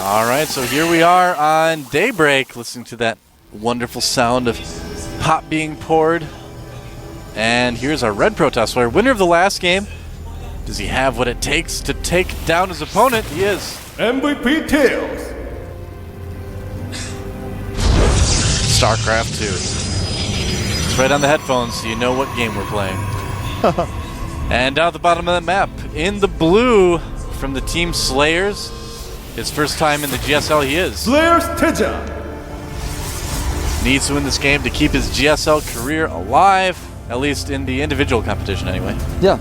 All right, so here we are on Daybreak, listening to that wonderful sound of hop being poured. And here's our Red Protest player, winner of the last game. Does he have what it takes to take down his opponent? He is. MVP Tails. Starcraft 2. It's right on the headphones, so you know what game we're playing. And down at the bottom of the map, in the blue from the team Slayers. His first time in the GSL, he is. Slayers TaeJa. Needs to win this game to keep his GSL career alive, at least in the individual competition anyway. Yeah.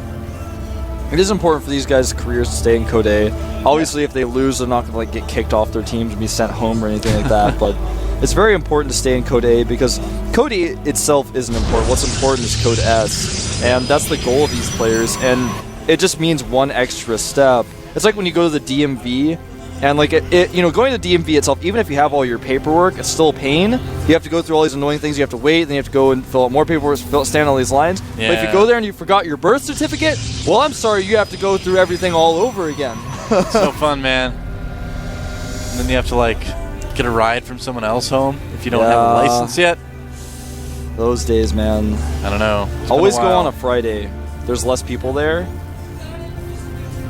It is important for these guys' careers to stay in Code A. Obviously, if they lose, they're not going to get kicked off their team to be sent home or anything like that, but it's very important to stay in Code A because Code A itself isn't important. What's important is Code S, and that's the goal of these players, and it just means one extra step. It's like when you go to the DMV, and like going to the DMV itself, even if you have all your paperwork, it's still a pain. You have to go through all these annoying things. You have to wait, then you have to go and fill out more paperwork, stand on all these lines. Yeah. But if you go there and you forgot your birth certificate, well, I'm sorry, you have to go through everything all over again. So fun, man. And then you have to like get a ride from someone else home if you don't have a license yet. Those days, man. I don't know. Always go on a Friday. There's less people there.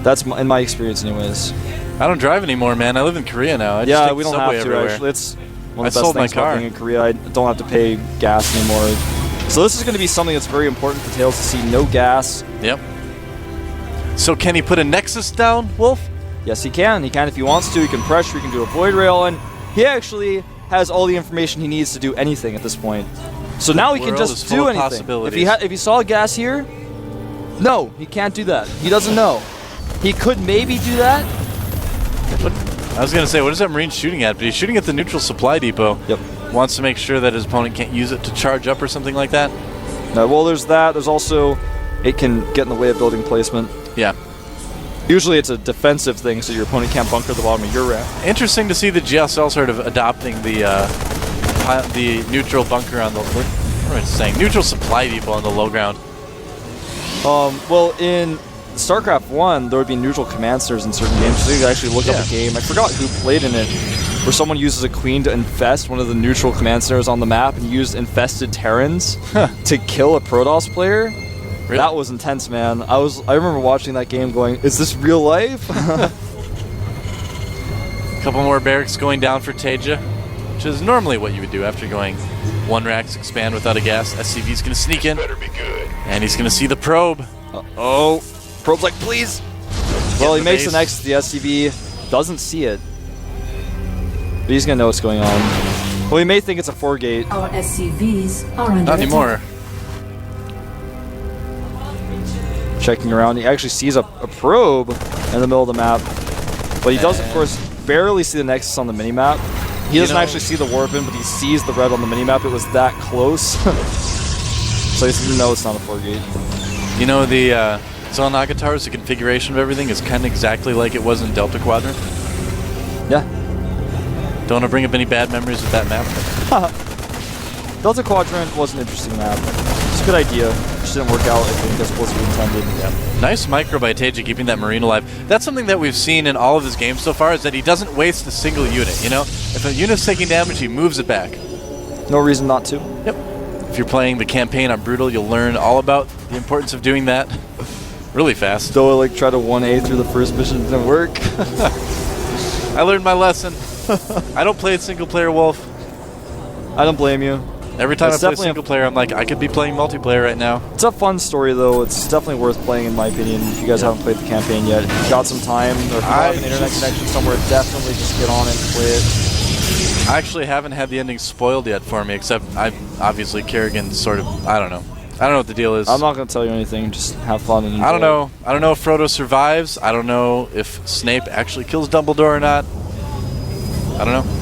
That's in my experience, anyways. I don't drive anymore, man. I live in Korea now. I just take we the don't subway have to everywhere. actually. It's one of the sold best things my car. about being in Korea. I don't have to pay gas anymore. So this is going to be something that's very important for Tails to see. No gas. Yep. So can he put a Nexus down, Wolf? Yes, he can. He can if he wants to. He can pressure. He can do a void rail, and he actually has all the information he needs to do anything at this point. So now he can just do anything. If he saw gas here, no, he can't do that. He doesn't know. He could maybe do that. I was going to say, what is that Marine shooting at? But he's shooting at the neutral supply depot. Yep. Wants to make sure that his opponent can't use it to charge up or something like that. No, well, there's that. There's also, it can get in the way of building placement. Yeah. Usually it's a defensive thing, so your opponent can't bunker the bottom of your ramp. Interesting to see the GSL sort of adopting the neutral bunker on the, what am I saying? Neutral supply depot on the low ground. Well, in Starcraft 1, there would be neutral command centers in certain games, so you could actually look up a game. I forgot who played in it, where someone uses a queen to infest one of the neutral command centers on the map and used infested Terrans to kill a Protoss player. Really? That was intense, man. I remember watching that game going, is this real life? A couple more barracks going down for TaeJa, which is normally what you would do after going one racks expand without a gas. SCV's going to sneak in, Better be good. and he's going to see the probe. Oh, probe's like, please. Well, he makes the next to the SCV, doesn't see it, but he's going to know what's going on. Well, he may think it's a 4-gate. Our SCVs are under Not anymore. Checking around, he actually sees a probe in the middle of the map, but he does, of course, barely see the Nexus on the minimap. He doesn't actually see the Warpin, but he sees the red on the minimap. It was that close. So he doesn't know it's not a 4-gate. You know, the Zon Agatars, the configuration of everything is kind of exactly like it was in Delta Quadrant. Yeah. Don't want to bring up any bad memories with that map. Delta Quadrant was an interesting map. It's a good idea. It just didn't work out, I think, as was intended. Yeah. Nice micro by TaeJa keeping that Marine alive. That's something that we've seen in all of his games so far, is that he doesn't waste a single unit, you know? If a unit's taking damage, he moves it back. No reason not to. Yep. If you're playing the campaign on Brutal, you'll learn all about the importance of doing that really fast. Though I tried to 1A through the first mission, it didn't work. I learned my lesson. I don't play a single player, Wolf. I don't blame you. Every time I play single player, I'm like, I could be playing multiplayer right now. It's a fun story, though. It's definitely worth playing, in my opinion. If you guys haven't played the campaign yet, if you've got some time, or if you have an internet connection somewhere, definitely just get on it and play it. I actually haven't had the ending spoiled yet for me, except obviously Kerrigan's sort of, I don't know. I don't know what the deal is. I'm not going to tell you anything. Just have fun and enjoy. I don't know. I don't know if Frodo survives. I don't know if Snape actually kills Dumbledore or not. I don't know.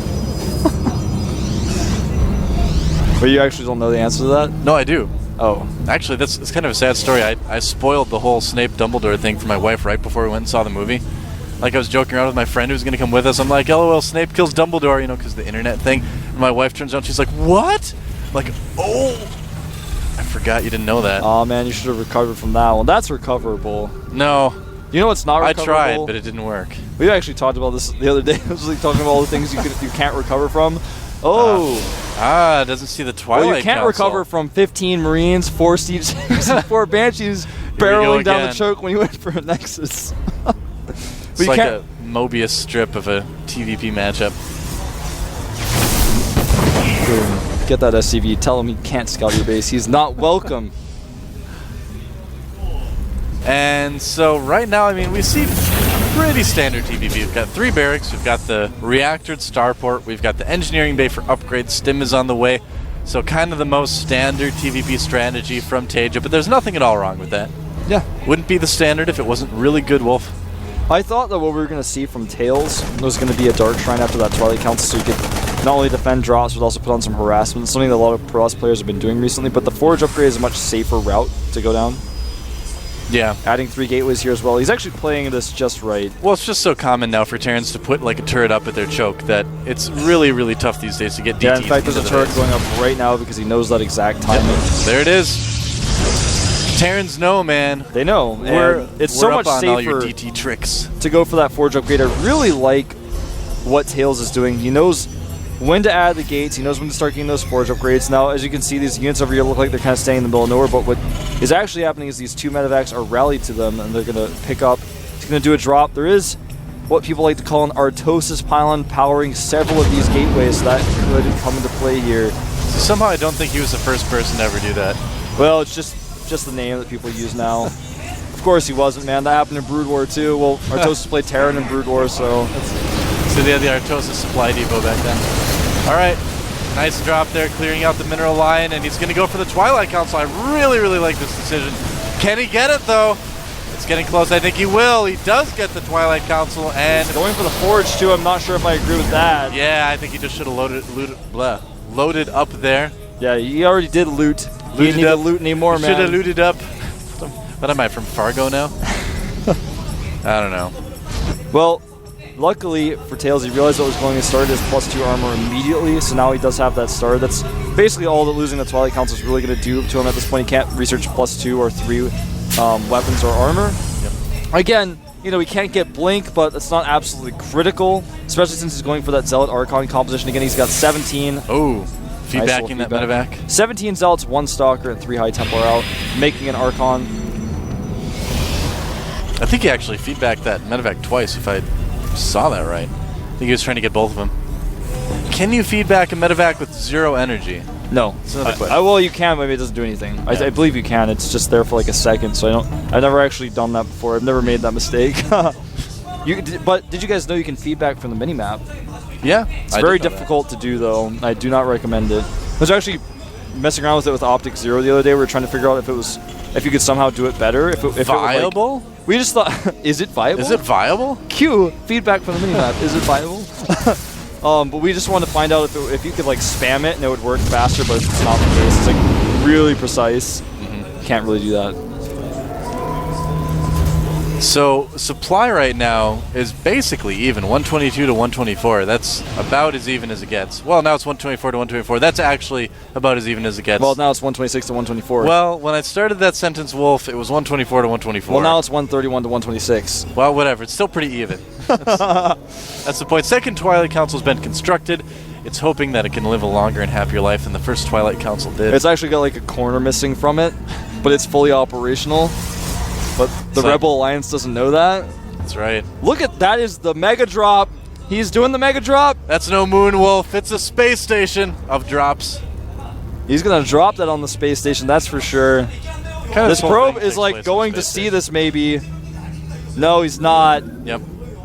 But you actually don't know the answer to that? No, I do. Oh. Actually, it's kind of a sad story. I spoiled the whole Snape Dumbledore thing for my wife right before we went and saw the movie. Like, I was joking around with my friend who was going to come with us. I'm like, LOL, Snape kills Dumbledore, you know, because the internet thing. And my wife turns around, she's like, what? I'm like, oh, I forgot you didn't know that. Oh man, you should have recovered from that one. That's recoverable. No, You know what's not I recoverable? tried, but it didn't work. We actually talked about this the other day. I was like talking about all the things you can't recover from. Oh. Doesn't see the Twilight Well, you can't Council. recover from 15 Marines, 4 Steve Saves, and 4 Banshees barreling down the again. choke when you went for a Nexus. But It's you like can't. a Mobius strip of a TVP matchup. Get that SCV. Tell him he can't scout your base. He's not welcome. And so right now, I mean, we see pretty standard TVP. We've got 3 barracks, we've got the reactored starport, we've got the engineering bay for upgrades, stim is on the way. So kind of the most standard TVP strategy from TaeJa, but there's nothing at all wrong with that. Yeah. Wouldn't be the standard if it wasn't really good, Wolf. I thought that what we were going to see from Tails was going to be a Dark Shrine after that Twilight Council, so you could not only defend drops, but also put on some harassment, something that a lot of Pro players have been doing recently. But the Forge upgrade is a much safer route to go down. Yeah. Adding 3 gateways here as well. He's actually playing this just right. Well, it's just so common now for Terrans to put like a turret up at their choke that it's really, really tough these days to get DTs. Yeah, in fact, there's a into the turret base. going up right now because he knows that exact timing. There it is. Terrans know, man. They know. It's so we're much up on all your safer DT tricks. to go for that Forge upgrade. I really like what Tails is doing. He knows when to add the gates. He knows when to start getting those Forge upgrades. Now, as you can see, these units over here look like they're kind of staying in the middle of nowhere, but what is actually happening is these 2 medevacs are rallied to them, and they're going to pick up. He's going to do a drop. There is what people like to call an Artosis pylon powering several of these gateways, so that could come into play here. Somehow I don't think he was the first person to ever do that. Well, it's just the name that people use now. Of course he wasn't, man. That happened in Brood War too. Well, Artosis played Terran in Brood War, so... So they had the Artosis supply depot back then. All right, nice drop there, clearing out the mineral line, and he's going to go for the Twilight Council. I really, really like this decision. Can he get it, though? It's getting close. I think he will. He does get the Twilight Council, and... Going for the Forge, too. I'm not sure if I agree with that. Yeah, I think he just should have loaded up there. Yeah, he already did loot. He didn't need to loot anymore, man. Should have looted up. What am I, from Fargo now? I don't know. Well, luckily for Tails, he realized what was going to start his +2 armor immediately, so now he does have that star. That's basically all that losing the Twilight Council is really going to do to him at this point. He can't research +2 or 3 weapons or armor. Yep. Again, you know, he can't get Blink, but it's not absolutely critical, especially since he's going for that Zealot Archon composition. Again, he's got 17. Oh, feedbacking Nice that feedback. medevac. 17 Zealots, 1 Stalker, and 3 High Templar out, making an Archon. I think he actually feedbacked that medevac twice, if I saw that right. I think he was trying to get both of them. Can you feedback a medevac with 0 energy? No. That's another question. Well, you can, but maybe it doesn't do anything. Yeah. I believe you can. It's just there for like a second, so I've never actually done that before. I've never made that mistake. But did you guys know you can feedback from the minimap? Yeah. It's very difficult to do, though. I do not recommend it. I was actually messing around with it with Optic Zero the other day. We were trying to figure out if you could somehow do it better. If it Viable? Would, like, we just thought, is it viable? Is it viable? Q, feedback from the minimap. Is it viable? But we just wanted to find out if you could like spam it and it would work faster, but it's not the case. It's like really precise. Can't really do that. So supply right now is basically even, 122 to 124. That's about as even as it gets. Well, now it's 124 to 124. That's actually about as even as it gets. Well, now it's 126 to 124. Well, when I started that sentence, Wolf, it was 124 to 124. Well, now it's 131 to 126. Well, whatever. It's still pretty even. That's the point. Second Twilight Council's been constructed. It's hoping that it can live a longer and happier life than the first Twilight Council did. It's actually got like a corner missing from it, but it's fully operational. But the Rebel Alliance doesn't know that. That's right. Look at that is the Mega Drop. He's doing the Mega Drop. That's no Moon Wolf. It's a space station of drops. He's going to drop that on the space station, that's for sure. This probe is like going to see this maybe. No, he's not. Yep.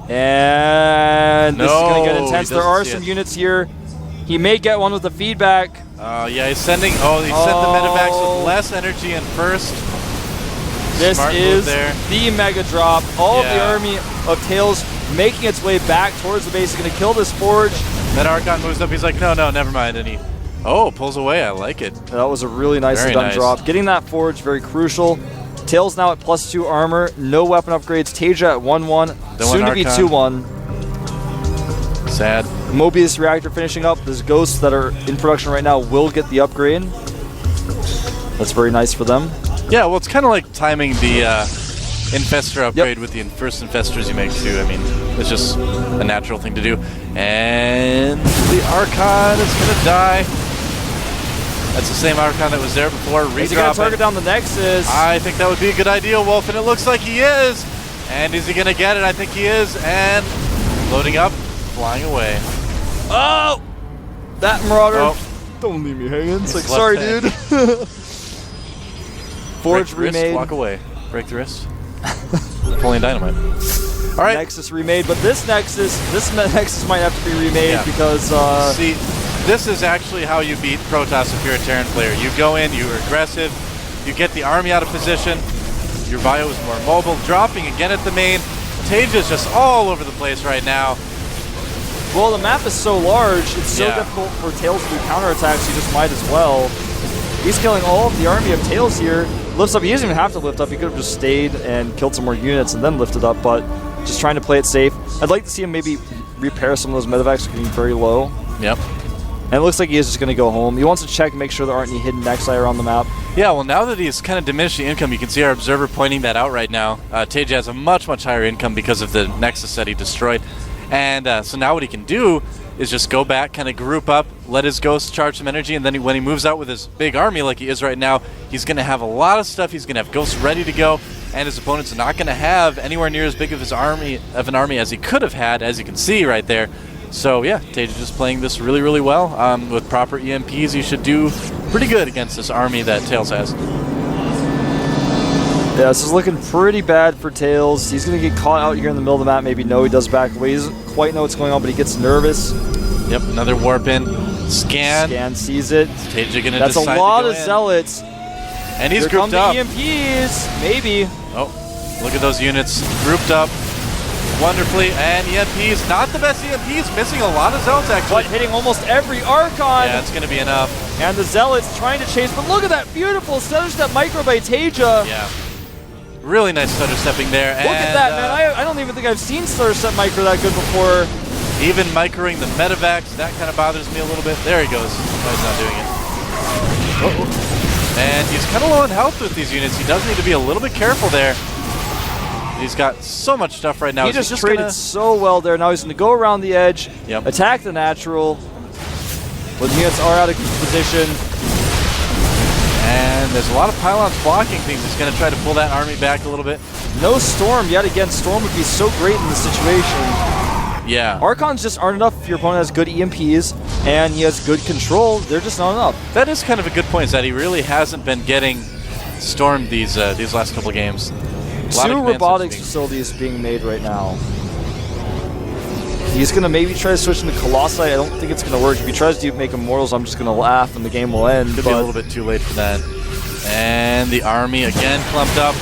And this is going to get intense. he There are doesn't some see it. units here. He may get one with the feedback. Yeah, he's sending. Oh, he sent the medevacs with less energy in first. This Smart move is there. the Mega Drop. All of the Yeah. army of Tails making its way back towards the base. He's going to kill this Forge. Then Archon moves up. He's like, no, never mind. And he, pulls away. I like it. That was a really nicely Very done nice. drop. Getting that Forge, very crucial. Tails now at +2 armor. No weapon upgrades. TaeJa at 1-1. The Soon to be Archon. 2-1. Sad. Mobius reactor finishing up. Those ghosts that are in production right now will get the upgrade. That's very nice for them. Yeah, well, it's kind of like timing the Infestor upgrade with the first Infestors you make too. I mean, it's just a natural thing to do. And the Archon is going to die. That's the same Archon that was there before. Is he going to target down the Nexus? I think that would be a good idea, Wolf, and it looks like he is. And is he going to get it? I think he is. And loading up, flying away. Oh! That Marauder. Oh. Don't leave me hanging. It's like, He's sorry, left dude. Forge Break the wrist, remade. walk away. Break the wrist. Napoleon Dynamite. All right. Nexus remade, but this Nexus might have to be remade because... See, this is actually how you beat Protoss if you're a Terran player. You go in, you're aggressive, you get the army out of position, your bio is more mobile, dropping again at the main. TaeJa is just all over the place right now. Well, the map is so large, it's so difficult for Tails to do counterattacks, you just might as well. He's killing all of the army of Tails here. Lifts up, he doesn't even have to lift up, he could have just stayed and killed some more units and then lifted up, but just trying to play it safe. I'd like to see him maybe repair some of those medevacs getting very low. Yep. And it looks like he is just going to go home. He wants to check and make sure there aren't any hidden Nexi around the map. Yeah, well, now that he's kind of diminished the income, you can see our observer pointing that out right now. TaeJa has a much, much higher income because of the Nexus that he destroyed. And so now what he can do is just go back, kind of group up, let his ghost charge some energy, and then when he moves out with his big army like he is right now, he's going to have a lot of stuff. He's going to have ghosts ready to go, and his opponent's not going to have anywhere near as big of an army as he could have had, as you can see right there. So yeah, TaeJa just playing this really, really well. With proper EMPs, he should do pretty good against this army that Tails has. Yeah, this is looking pretty bad for Tails. He's going to get caught out here in the middle of the map. Maybe he does back away. He doesn't quite know what's going on, but he gets nervous. Yep, another warp in. Scan. Scan sees it. TaeJa going to That's decide a lot to go of in. Zealots. And he's Here grouped come up. the EMPs. Maybe. Oh, look at those units grouped up wonderfully. And EMPs, not the best EMPs, missing a lot of Zealots actually. But hitting almost every Archon. Yeah, it's going to be enough. And the Zealots trying to chase. But look at that beautiful stutter step micro by TaeJa. Yeah. Really nice stutter stepping there. Look at that, man. I don't even think I've seen stutter step micro that good before. Even microing the medevacs, that kind of bothers me a little bit. There he goes. No, he's not doing it. Uh-oh. And he's kind of low on health with these units. He does need to be a little bit careful there. He's got so much stuff right now. He just traded so well there. Now he's going to go around the edge, attack the natural. When the units are out of position. And there's a lot of pylons blocking things. He's going to try to pull that army back a little bit. No Storm yet again. Storm would be so great in this situation. Yeah. Archons just aren't enough if your opponent has good EMPs and he has good control. They're just not enough. That is kind of a good point, is that he really hasn't been getting stormed these last couple of games. 2 robotics facilities being made right now. He's going to maybe try to switch into Colossi. I don't think it's going to work. If he tries to make Immortals, I'm just going to laugh and the game will end. Could be a little bit too late for that. And the army again clumped up.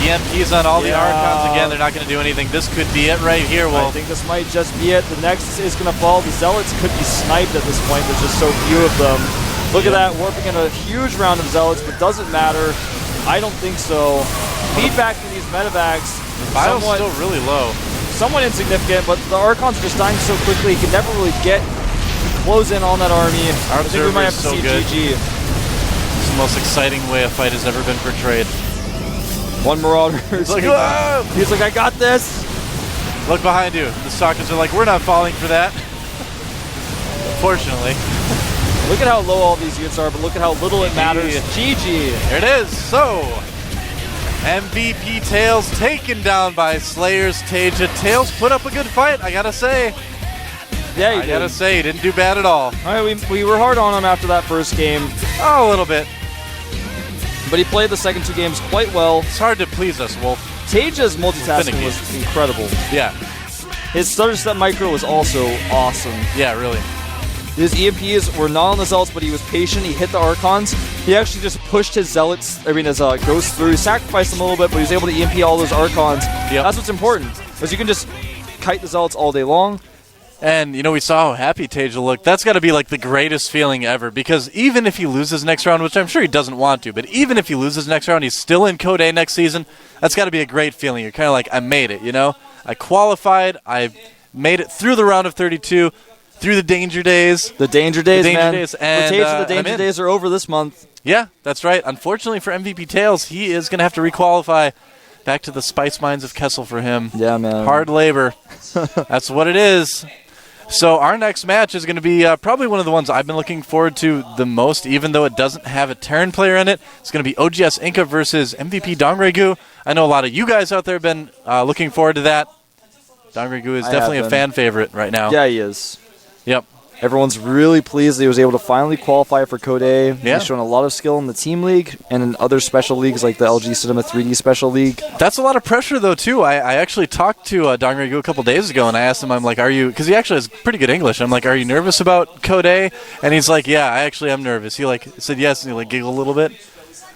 EMPs on all the Archons again. They're not going to do anything. This could be it right here, Wolf. I think this might just be it. The Nexus is going to fall. The Zealots could be sniped at this point. There's just so few of them. Look at that, warping in a huge round of Zealots, but doesn't matter. I don't think so. Feedback to these medevacs. Bio's still really low. Somewhat insignificant, but the Archons are just dying so quickly, he can never really get close in on that army. Our I think we might have to so see good. GG. It's the most exciting way a fight has ever been portrayed. One Marauder. He's like, whoa! He's like, I got this. Look behind you. The Stalkers are like, we're not falling for that. Fortunately. Look at how low all these units are, but look at how little it matters. GG. There it is. So, MVP Tails taken down by Slayers TaeJa. Tails put up a good fight, I gotta say. Yeah, he I gotta say, he didn't do bad at all. All right, we were hard on him after that first game. Oh, a little bit. But he played the second 2 games quite well. It's hard to please us, Wolf. TaeJa's multitasking was incredible. Yeah. His stutter step micro was also awesome. Yeah, really. His EMPs were not on the Zealots, but he was patient. He hit the Archons. He actually just pushed his Zealots, his Ghosts through. He sacrificed them a little bit, but he was able to EMP all those Archons. Yep. That's what's important, because you can just kite the Zealots all day long. And, we saw how happy TaeJa looked. That's got to be, like, the greatest feeling ever, because even if he loses next round, which I'm sure he doesn't want to, but even if he loses next round, he's still in Code A next season, that's got to be a great feeling. You're kind of like, I made it, I qualified, I made it through the round of 32, through the danger days. The danger days, man. Days, For and, TaeJa, the danger days are over this month. Yeah, that's right. Unfortunately for MVP Tails, he is going to have to requalify Back to the spice mines of Kessel for him. Yeah, man. Hard labor. That's what it is. So our next match is going to be probably one of the ones I've been looking forward to the most, even though it doesn't have a Terran player in it. It's going to be OGS Inca versus MVP Dongregu. I know a lot of you guys out there have been looking forward to that. Dongregu is definitely a fan favorite right now. Yeah, he is. Yep. Everyone's really pleased that he was able to finally qualify for Code A. Yeah. He's shown a lot of skill in the Team League and in other special leagues like the LG Cinema 3D Special League. That's a lot of pressure, though, too. I actually talked to Dongregu a couple days ago, and I asked him, I'm like, are you, because he actually has pretty good English. I'm like, are you nervous about Code A? And he's like, yeah, I actually am nervous. He said yes, and he giggled a little bit.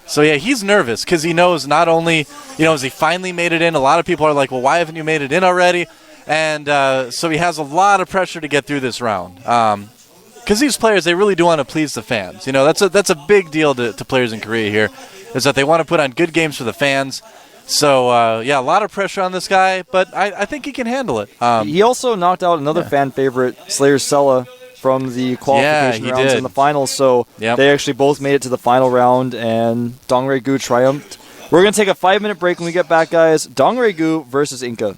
So, yeah, he's nervous because he knows not only, as he finally made it in, a lot of people are like, well, why haven't you made it in already? And so he has a lot of pressure to get through this round. Because these players, they really do want to please the fans. That's a big deal to players in Korea here, is that they want to put on good games for the fans. So, yeah, a lot of pressure on this guy, but I think he can handle it. He also knocked out another fan favorite, Slayer Sella, from the qualification rounds in the finals. So they actually both made it to the final round, and Dongregu triumphed. We're going to take a 5-minute break when we get back, guys. Dongregu versus Inca.